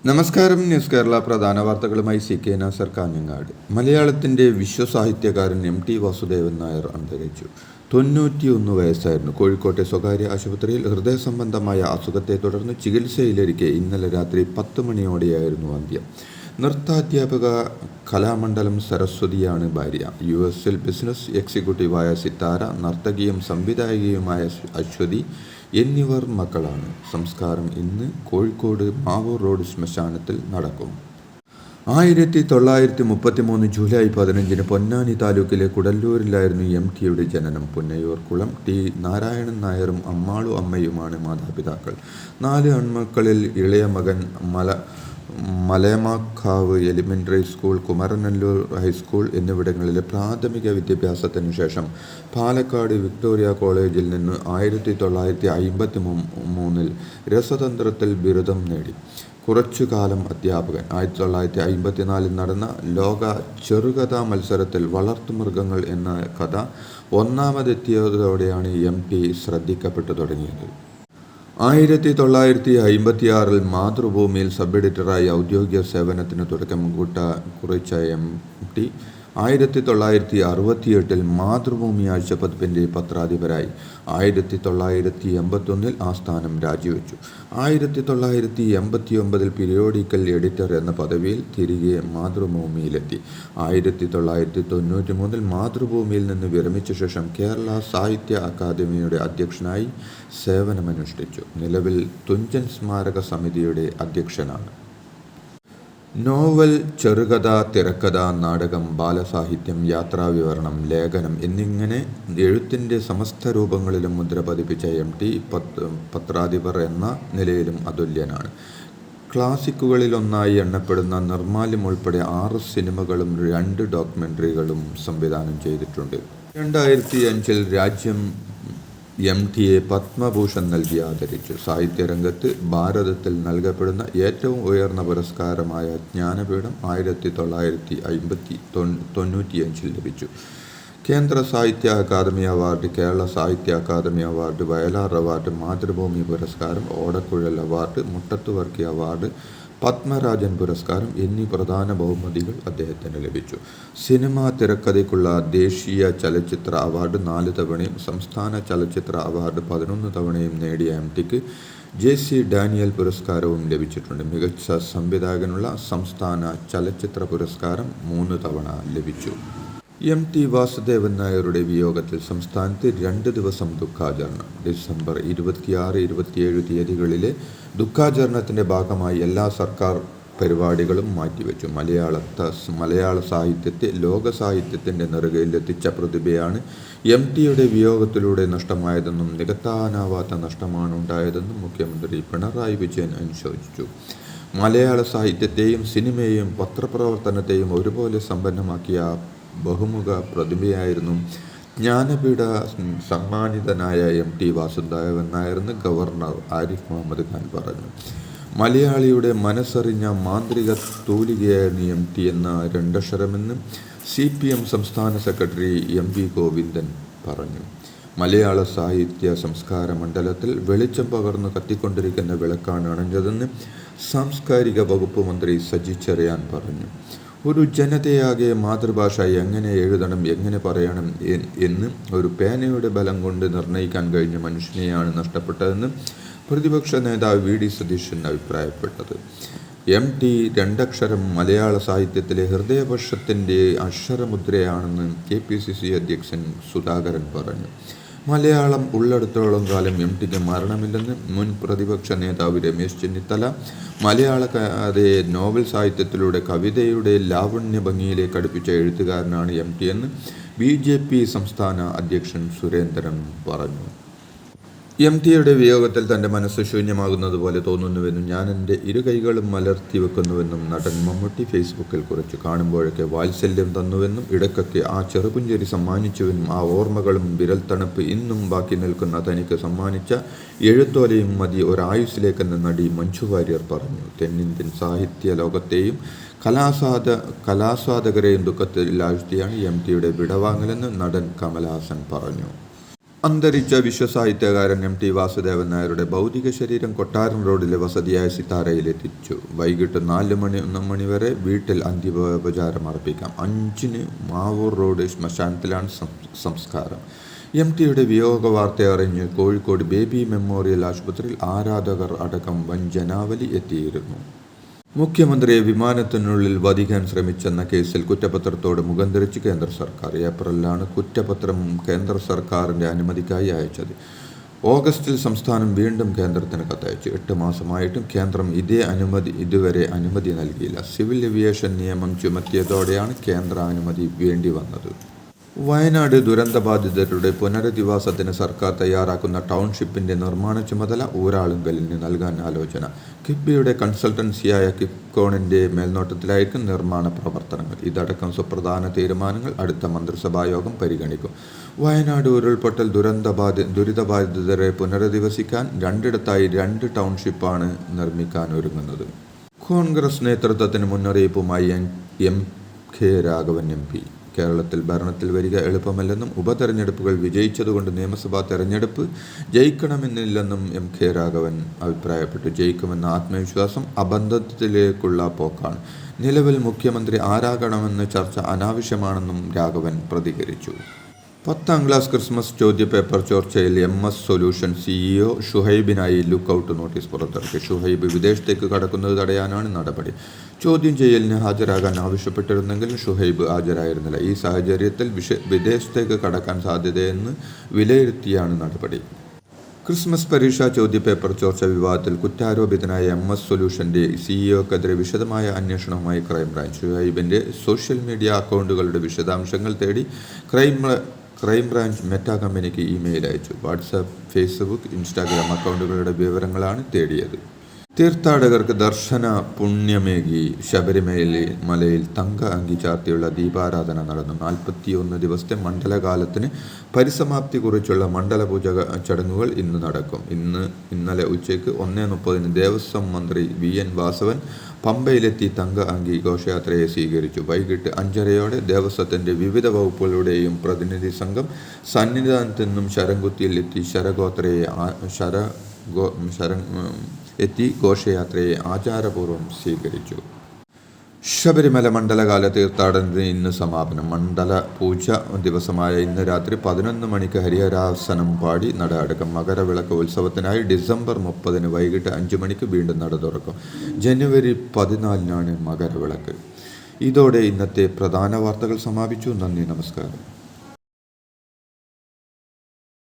നമസ്കാരം. ന്യൂസ് കേരള പ്രധാന വാർത്തകളുമായി CK നാസർ കാഞ്ഞങ്ങാട്. മലയാളത്തിൻ്റെ വിശ്വസാഹിത്യകാരൻ MT വാസുദേവൻ നായർ അന്തരിച്ചു. 91 വയസ്സായിരുന്നു. കോഴിക്കോട്ടെ സ്വകാര്യ ആശുപത്രിയിൽ ഹൃദയ സംബന്ധമായ അസുഖത്തെ തുടർന്ന് ചികിത്സയിലിരിക്കെ ഇന്നലെ രാത്രി 10 മണിയോടെയായിരുന്നു അന്ത്യം. നൃത്താധ്യാപക കലാമണ്ഡലം സരസ്വതിയാണ് ഭാര്യ. US ബിസിനസ് എക്സിക്യൂട്ടീവായ സിത്താര, നർത്തകിയും സംവിധായികയുമായ അശ്വതി എന്നിവർ മക്കളാണ്. സംസ്കാരം ഇന്ന് കോഴിക്കോട് മാവൂർ റോഡ് ശ്മശാനത്തിൽ നടക്കും. 1933 ജൂലൈ 15 പൊന്നാനി താലൂക്കിലെ കുടല്ലൂരിലായിരുന്നു MTയുടെ ജനനം. പുന്നയൂർക്കുളം T നാരായണൻ നായരും അമ്മാളു അമ്മയുമാണ് മാതാപിതാക്കൾ. 4 ആൺമക്കളിൽ ഇളയ മകൻ മലയമാക്കാവ് എലിമെൻ്ററി സ്കൂൾ, കുമരനല്ലൂർ ഹൈസ്കൂൾ എന്നിവിടങ്ങളിലെ പ്രാഥമിക വിദ്യാഭ്യാസത്തിനു ശേഷം പാലക്കാട് വിക്ടോറിയ കോളേജിൽ നിന്ന് 1953 രസതന്ത്രത്തിൽ ബിരുദം നേടി. കുറച്ചുകാലം അധ്യാപകൻ. 1954 നടന്ന ലോക ചെറുകഥാ മത്സരത്തിൽ വളർത്തുമൃഗങ്ങൾ എന്ന കഥ ഒന്നാമതെത്തിയതോടെയാണ് MT ശ്രദ്ധിക്കപ്പെട്ടു തുടങ്ങിയത്. 1956 മാതൃഭൂമിയിൽ സബ് എഡിറ്ററായി ഔദ്യോഗിക സേവനത്തിന് തുടക്കം കുറിച്ച MT 1968 മാതൃഭൂമി ആഴ്ചപ്പതിപ്പിൻ്റെ പത്രാധിപരായി. 1981 ആ സ്ഥാനം രാജിവെച്ചു. 1989 പീരിയോഡിക്കൽ എഡിറ്റർ എന്ന പദവിയിൽ തിരികെ മാതൃഭൂമിയിലെത്തി. 1993 മാതൃഭൂമിയിൽ നിന്ന് വിരമിച്ച ശേഷം കേരള സാഹിത്യ അക്കാദമിയുടെ അധ്യക്ഷനായി സേവനമനുഷ്ഠിച്ചു. നിലവിൽ തുഞ്ചൻ സ്മാരക സമിതിയുടെ അധ്യക്ഷനാണ്. നോവൽ, ചെറുകഥ, തിരക്കഥ, നാടകം, ബാലസാഹിത്യം, യാത്രാവിവരണം, ലേഖനം എന്നിങ്ങനെ എഴുത്തിൻ്റെ സമസ്ത രൂപങ്ങളിലും മുദ്ര പതിപ്പിച്ച MT പത്രാധിപർ എന്ന നിലയിലും അതുല്യനാണ്. ക്ലാസിക്കുകളിലൊന്നായി എണ്ണപ്പെടുന്ന നിർമ്മാല്യം ഉൾപ്പെടെ 6 സിനിമകളും 2 ഡോക്യുമെൻ്ററികളും സംവിധാനം ചെയ്തിട്ടുണ്ട്. 2005 രാജ്യം MTയെ പത്മഭൂഷൺ നൽകി ആദരിച്ചു. സാഹിത്യരംഗത്ത് ഭാരതത്തിൽ നൽകപ്പെടുന്ന ഏറ്റവും ഉയർന്ന പുരസ്കാരമായ ജ്ഞാനപീഠം 1995 ലഭിച്ചു. കേന്ദ്ര സാഹിത്യ academy award, Kerala Sahitya academy award, Vayalar award, Mathrubhumi പുരസ്കാരം, ഓടക്കുഴൽ അവാർഡ്, മുട്ടത്തുവർക്കി അവാർഡ്, പത്മരാജൻ പുരസ്കാരം എന്നീ പ്രധാന ബഹുമതികൾ അദ്ദേഹത്തിന് ലഭിച്ചു. സിനിമാ തിരക്കഥയ്ക്കുള്ള ദേശീയ ചലച്ചിത്ര അവാർഡ് 4 തവണയും സംസ്ഥാന ചലച്ചിത്ര അവാർഡ് 11 തവണയും നേടിയ MTക്ക് JC ഡാനിയൽ പുരസ്കാരവും ലഭിച്ചിട്ടുണ്ട്. മികച്ച സംവിധായകനുള്ള സംസ്ഥാന ചലച്ചിത്ര പുരസ്കാരം 3 തവണ ലഭിച്ചു. MT വാസുദേവൻ നായരുടെ വിയോഗത്തിൽ സംസ്ഥാനത്ത് 2 ദിവസം ദുഃഖാചരണം. ഡിസംബർ 26, 27 തീയതികളിലെ ദുഃഖാചരണത്തിൻ്റെ ഭാഗമായി എല്ലാ സർക്കാർ പരിപാടികളും മാറ്റിവെച്ചു. മലയാള സാഹിത്യത്തെ ലോക സാഹിത്യത്തിൻ്റെ നെറുകയിലെത്തിച്ച പ്രതിഭയാണ് MTയുടെ വിയോഗത്തിലൂടെ നഷ്ടമായതെന്നും നികത്താനാവാത്ത നഷ്ടമാണ് ഉണ്ടായതെന്നും മുഖ്യമന്ത്രി പിണറായി വിജയൻ അനുശോചിച്ചു. മലയാള സാഹിത്യത്തെയും സിനിമയെയും പത്രപ്രവർത്തനത്തെയും ഒരുപോലെ സമ്പന്നമാക്കിയ ബഹുമുഖ പ്രതിഭയായിരുന്നു ജ്ഞാനപീഠ സമ്മാനിതനായ MT വാസുദേവൻ നായരെന്ന് ഗവർണർ ആരിഫ് മുഹമ്മദ് ഖാൻ പറഞ്ഞു. മലയാളിയുടെ മനസ്സറിഞ്ഞ മാന്ത്രിക തൂലികയായിരുന്നു MT എന്ന 2 അക്ഷരമെന്ന് CPM സംസ്ഥാന സെക്രട്ടറി MV ഗോവിന്ദൻ പറഞ്ഞു. മലയാള സാഹിത്യ സംസ്കാര മണ്ഡലത്തിൽ വെളിച്ചം പകർന്നു കത്തിക്കൊണ്ടിരിക്കുന്ന വിളക്കാണ് അണഞ്ഞതെന്ന് സാംസ്കാരിക വകുപ്പ് മന്ത്രി സജി ചെറിയാൻ പറഞ്ഞു. ഒരു ജനതയാകെ മാതൃഭാഷ എങ്ങനെ എഴുതണം, എങ്ങനെ പറയണം എന്ന് ഒരു പേനയുടെ ബലം കൊണ്ട് നിർണ്ണയിക്കാൻ കഴിഞ്ഞ മനുഷ്യനെയാണ് നഷ്ടപ്പെട്ടതെന്ന് പ്രതിപക്ഷ നേതാവ് VD സതീശൻ അഭിപ്രായപ്പെട്ടത്. MT 2 അക്ഷരം മലയാള സാഹിത്യത്തിലെ ഹൃദയപക്ഷത്തിൻ്റെ അക്ഷരമുദ്രയാണെന്ന് KPCC അധ്യക്ഷൻ സുധാകരൻ പറഞ്ഞു. മലയാളം ഉള്ളിടത്തോളം കാലം MTക്ക് മരണമില്ലെന്ന് മുൻ പ്രതിപക്ഷ നേതാവ് രമേശ് ചെന്നിത്തല. മലയാള കഥയെ നോവൽ സാഹിത്യത്തിലൂടെ കവിതയുടെ ലാവണ്യ ഭംഗിയിലേക്ക് അടുപ്പിച്ച എഴുത്തുകാരനാണ് MT എന്ന് BJP സംസ്ഥാന അധ്യക്ഷൻ സുരേന്ദ്രൻ പറഞ്ഞു. MTയുടെ വിയോഗത്തിൽ തൻ്റെ മനസ്സ് ശൂന്യമാകുന്നത് പോലെ തോന്നുന്നുവെന്നും ഞാൻ എൻ്റെ 2 കൈകളും മലർത്തി വെക്കുന്നുവെന്നും നടൻ മമ്മൂട്ടി ഫേസ്ബുക്കിൽ കുറിച്ചു. കാണുമ്പോഴൊക്കെ വാത്സല്യം തന്നുവെന്നും ഇടയ്ക്കൊക്കെ ആ ചെറുപുഞ്ചിരി സമ്മാനിച്ചുവെന്നും ആ ഓർമ്മകളും വിരൽത്തണുപ്പ് ഇന്നും ബാക്കി നിൽക്കുന്ന തനിക്ക് സമ്മാനിച്ച എഴുത്തോലയും മതി ഒരായുസ്സിലേക്കെന്ന നടി മഞ്ജു വാര്യർ പറഞ്ഞു. തെന്നിന്ത്യൻ സാഹിത്യ ലോകത്തെയും കലാസ്വാദകരെയും ദുഃഖത്തിൽ ആഴ്ത്തിയാണ് MTയുടെ വിടവാങ്ങലെന്ന് നടൻ കമൽഹാസൻ പറഞ്ഞു. അന്തരിച്ച വിശ്വസാഹിത്യകാരൻ എം ടി വാസുദേവൻ നായരുടെ ഭൗതിക ശരീരം കൊട്ടാരം റോഡിലെ വസതിയായ സിത്താരയിലെത്തിച്ചു. വൈകിട്ട് 4 മണി വരെ വീട്ടിൽ അന്തിമോപചാരം അർപ്പിക്കാം. 5-ന് മാവൂർ റോഡ് ശ്മശാനത്തിലാണ് സംസ്കാരം. എം ടിയുടെ വിയോഗ വാർത്ത അറിഞ്ഞ് കോഴിക്കോട് ബേബി മെമ്മോറിയൽ ആശുപത്രിയിൽ ആരാധകർ അടക്കം വൻ ജനാവലി എത്തിയിരുന്നു. മുഖ്യമന്ത്രിയെ വിമാനത്തിനുള്ളിൽ വധിക്കാൻ ശ്രമിച്ചെന്ന കേസിൽ കുറ്റപത്രത്തോട് മുഖം തിരിച്ച് കേന്ദ്ര സർക്കാർ. ഏപ്രിലാണ് കുറ്റപത്രം കേന്ദ്ര സർക്കാരിൻ്റെ അനുമതിക്കായി അയച്ചത്. ഓഗസ്റ്റിൽ സംസ്ഥാനം വീണ്ടും കേന്ദ്രത്തിന് കത്തയച്ചു. 8 മാസമായിട്ടും കേന്ദ്രം ഇതുവരെ അനുമതി നൽകിയില്ല. സിവിൽ ഏവിയേഷൻ നിയമം ചുമത്തിയതോടെയാണ് കേന്ദ്ര അനുമതി വേണ്ടി വന്നത്. വയനാട് ദുരന്തബാധിതരുടെ പുനരധിവാസത്തിന് സർക്കാർ തയ്യാറാക്കുന്ന ടൗൺഷിപ്പിന്റെ നിർമ്മാണ ചുമതല ഊരാളുങ്കലിന് നൽകാൻ ആലോചന. കിഫ്ബിയുടെ കൺസൾട്ടൻസിയായ കിഫ്കോണിന്റെ മേൽനോട്ടത്തിലായിരിക്കും നിർമ്മാണ പ്രവർത്തനങ്ങൾ. ഇതടക്കം സുപ്രധാന തീരുമാനങ്ങൾ അടുത്ത മന്ത്രിസഭായോഗം പരിഗണിക്കും. വയനാട് ഉരുൾപൊട്ടൽ ദുരിതബാധിതരെ പുനരധിവസിക്കാൻ 2 ടൗൺഷിപ്പാണ് നിർമ്മിക്കാൻ ഒരുങ്ങുന്നത്. കോൺഗ്രസ് നേതൃത്വത്തിന് മുന്നറിയിപ്പുമായി M K Raghavan M P. കേരളത്തിൽ ഭരണത്തിൽ വരിക എളുപ്പമല്ലെന്നും ഉപതെരഞ്ഞെടുപ്പുകൾ വിജയിച്ചതുകൊണ്ട് നിയമസഭാ തെരഞ്ഞെടുപ്പ് ജയിക്കണമെന്നില്ലെന്നും എം കെ രാഘവൻ അഭിപ്രായപ്പെട്ടു. ജയിക്കുമെന്ന ആത്മവിശ്വാസം അബദ്ധത്തിലേക്കുള്ള പോക്കാണ്. നിലവിൽ മുഖ്യമന്ത്രി ആരാകണമെന്ന ചർച്ച അനാവശ്യമാണെന്നും രാഘവൻ പ്രതികരിച്ചു. 10ാം ക്ലാസ് ക്രിസ്മസ് ചോദ്യപേപ്പർ ചോർച്ചയിൽ MS സൊല്യൂഷൻ CEO ഷുഹൈബിനായി ലുക്കൌട്ട് നോട്ടീസ് പുറത്തിറക്കി. ഷുഹൈബ് വിദേശത്തേക്ക് കടക്കുന്നത് തടയാനാണ് നടപടി. ചോദ്യം ചെയ്യലിന് ഹാജരാകാൻ ആവശ്യപ്പെട്ടിരുന്നെങ്കിലും ഷുഹൈബ് ഹാജരായിരുന്നില്ല. ഈ സാഹചര്യത്തിൽ വിദേശത്തേക്ക് കടക്കാൻ സാധ്യതയെന്ന് വിലയിരുത്തിയാണ് നടപടി. ക്രിസ്മസ് പരീക്ഷാ ചോദ്യപേപ്പർ ചോർച്ച വിവാദത്തിൽ കുറ്റാരോപിതനായ MS സൊല്യൂഷന്റെ CEOക്കെതിരെ വിശദമായ അന്വേഷണവുമായി ക്രൈംബ്രാഞ്ച്. ഷുഹൈബിന്റെ സോഷ്യൽ മീഡിയ അക്കൗണ്ടുകളുടെ വിശദാംശങ്ങൾ തേടി ക്രൈംബ്രാഞ്ച് മെറ്റ കമ്പനിക്ക് ഇമെയിൽ അയച്ചു. വാട്സാപ്പ്, ഫേസ്ബുക്ക്, ഇൻസ്റ്റാഗ്രാം അക്കൗണ്ടുകളുടെ വിവരങ്ങളാണ് തേടിയത്. തീർത്ഥാടകർക്ക് ദർശന പുണ്യമേകി ശബരിമലയിൽ തങ്ക അങ്കി ചാർത്തിയുള്ള ദീപാരാധന നടന്നു. 41 ദിവസത്തെ മണ്ഡലകാലത്തിന് പരിസമാപ്തി കുറിച്ചുള്ള മണ്ഡലപൂജ ചടങ്ങുകൾ ഇന്ന് നടക്കും. ഇന്നലെ ഉച്ചയ്ക്ക് 1:30 ദേവസ്വം മന്ത്രി VN വാസവൻ പമ്പയിലെത്തി തങ്ക അങ്കി ഘോഷയാത്രയെ സ്വീകരിച്ചു. വൈകിട്ട് 5:30 ദേവസ്വത്തിന്റെ വിവിധ വകുപ്പുകളുടെയും പ്രതിനിധി സംഘം സന്നിധാനത്ത് നിന്നും ശരംകുത്തിയിൽ എത്തി ഘോഷയാത്രയെ ആചാരപൂർവ്വം സ്വീകരിച്ചു. ശബരിമല മണ്ഡലകാല തീർത്ഥാടനത്തിന് ഇന്ന് സമാപനം. മണ്ഡല പൂജ ദിവസമായ ഇന്ന് രാത്രി 11 മണിക്ക് ഹരിഹരാസനം പാടി നട അടക്കം. മകരവിളക്ക് ഉത്സവത്തിനായി ഡിസംബർ 30 വൈകിട്ട് 5 മണിക്ക് വീണ്ടും നട തുറക്കും. ജനുവരി 14 മകരവിളക്ക്. ഇതോടെ ഇന്നത്തെ പ്രധാന വാർത്തകൾ സമാപിച്ചു. നന്ദി, നമസ്കാരം.